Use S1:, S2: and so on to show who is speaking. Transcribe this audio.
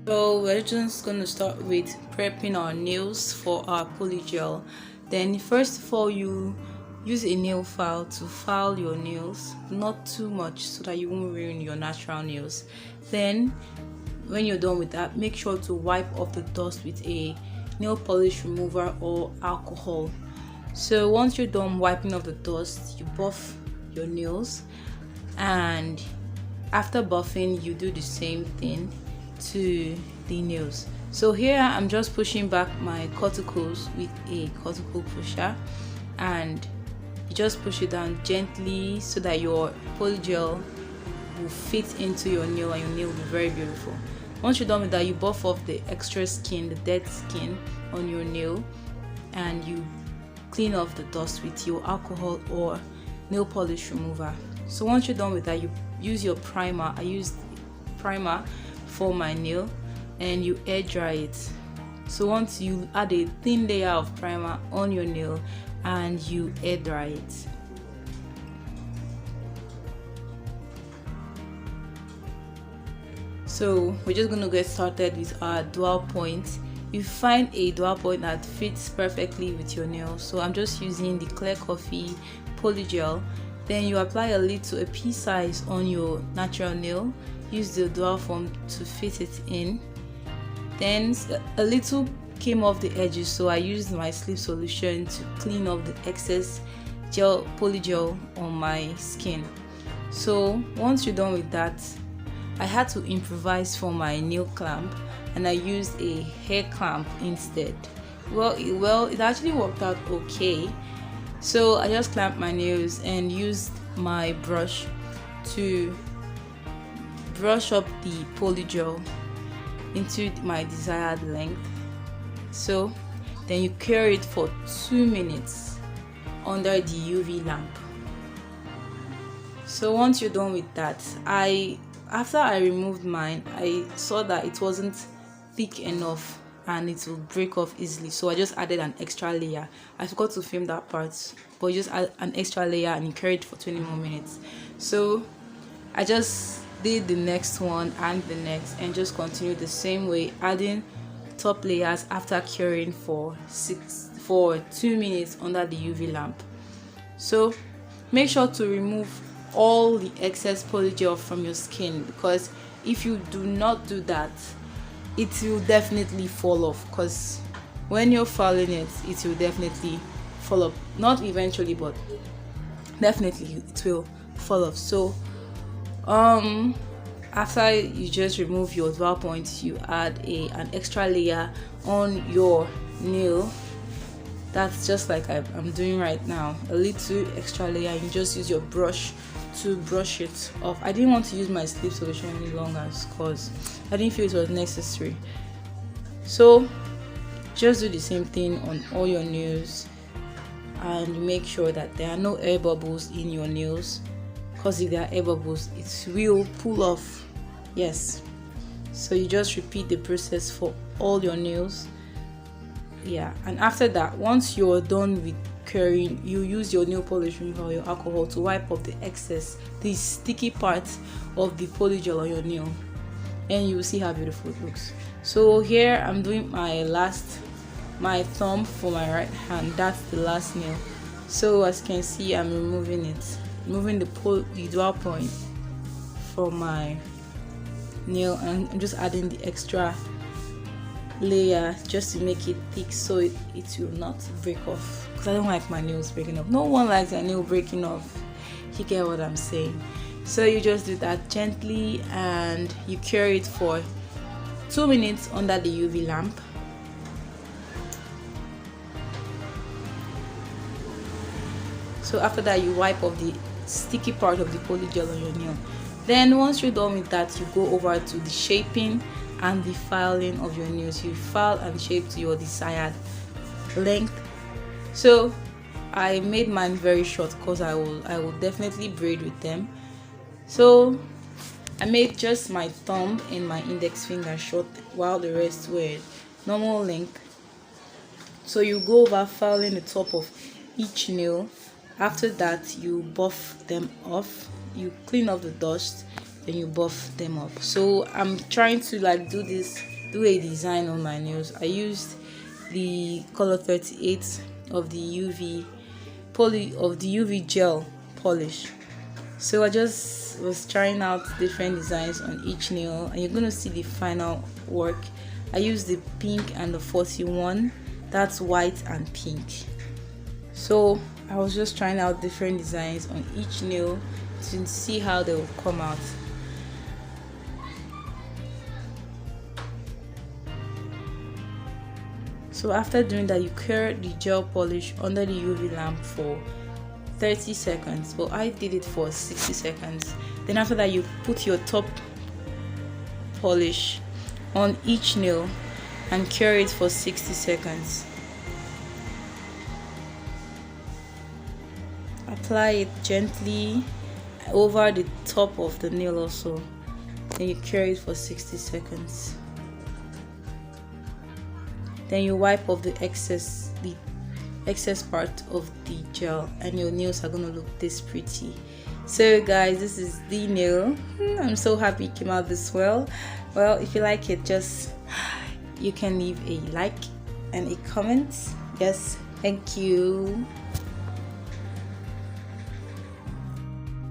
S1: So we're just going to start with prepping our nails for our polygel. Then first of all, you use a nail file to file your nails, not too much so that you won't ruin your natural nails. Then when you're done with that, make sure to wipe off the dust with a nail polish remover or alcohol. So once you're done wiping off the dust, you buff your nails, and after buffing you do the same thing to the nails. So here I'm just pushing back my cuticles with a cuticle pusher, and you just push it down gently so that your polygel will fit into your nail and your nail will be very beautiful. Once you're done with that, you buff off the extra skin, the dead skin on your nail, and you clean off the dust with your alcohol or nail polish remover. So once you're done with that, you use your primer. I used primer for my nail, and you air dry it. So once you add a thin layer of primer on your nail and you air dry it. So we're just going to get started with our dual point. You find a dual point that fits perfectly with your nail. So I'm just using the Clear Coffee polygel. Then you apply a little, a pea size on your natural nail. Use the dual form to fit it in. Then a little came off the edges, so I used my sleep solution to clean off the excess polygel on my skin. So once you're done with that, I had to improvise for my nail clamp, and I used a hair clamp instead. Well, it actually worked out okay. So I just clamped my nails and used my brush to brush up the polygel into my desired length. So then you cure it for 2 minutes under the UV lamp. So once you're done with that, after I removed mine, I saw that it wasn't thick enough and it will break off easily, so I just added an extra layer. I forgot to film that part, but you just add an extra layer and you carry it for 20 more minutes. So I just did the next one and the next, and just continue the same way, adding top layers after curing for 2 minutes under the UV lamp. So make sure to remove all the excess polygel from your skin, because if you do not do that, it will definitely fall off, because when you're filing it, it will definitely fall off. Not eventually, but definitely it will fall off. So after you just remove your dual point, you add an extra layer on your nail. That's just like I'm doing right now, a little extra layer. You just use your brush to brush it off. I didn't want to use my sleep solution any longer because I didn't feel it was necessary. So just do the same thing on all your nails, and make sure that there are no air bubbles in your nails, because if there are air bubbles, it will pull off. Yes, so you just repeat the process for all your nails. Yeah, and after that, once you're done with curing, you use your nail polish remover or your alcohol to wipe off the excess, the sticky parts of the polygel on your nail, and you will see how beautiful it looks. So here I'm doing my thumb for my right hand. That's the last nail. So as you can see, I'm removing the dual point from my nail, and I'm just adding the extra layer just to make it thick so it will not break off, because I don't like my nails breaking off. No one likes a nail breaking off. You get what I'm saying? So you just do that gently, and you cure it for 2 minutes under the UV lamp. So after that, you wipe off the sticky part of the polygel on your nail. Then once you're done with that, you go over to the shaping and the filing of your nails. You file and shape to your desired length. So I made mine very short because I will definitely braid with them. So I made just my thumb and my index finger short, while the rest were normal length. So you go over filing the top of each nail. After that, you buff them off, you clean off the dust, then you buff them up. So I'm trying to do this do a design on my nails, I used the color 38 of the UV gel polish. So I just was trying out different designs on each nail, and you're gonna see the final work. I used the pink and the 41, that's white and pink. So I was just trying out different designs on each nail to see how they would come out. So after doing that, you cure the gel polish under the UV lamp for 30 seconds, but I did it for 60 seconds. Then after that, you put your top polish on each nail and cure it for 60 seconds. Apply it gently over the top of the nail also. Then you cure it for 60 seconds. Then you wipe off the excess part of the gel, and your nails are gonna look this pretty. So guys, this is the nail. I'm so happy it came out this well. Well, if you like it, you can leave a like and a comment. Yes, thank you.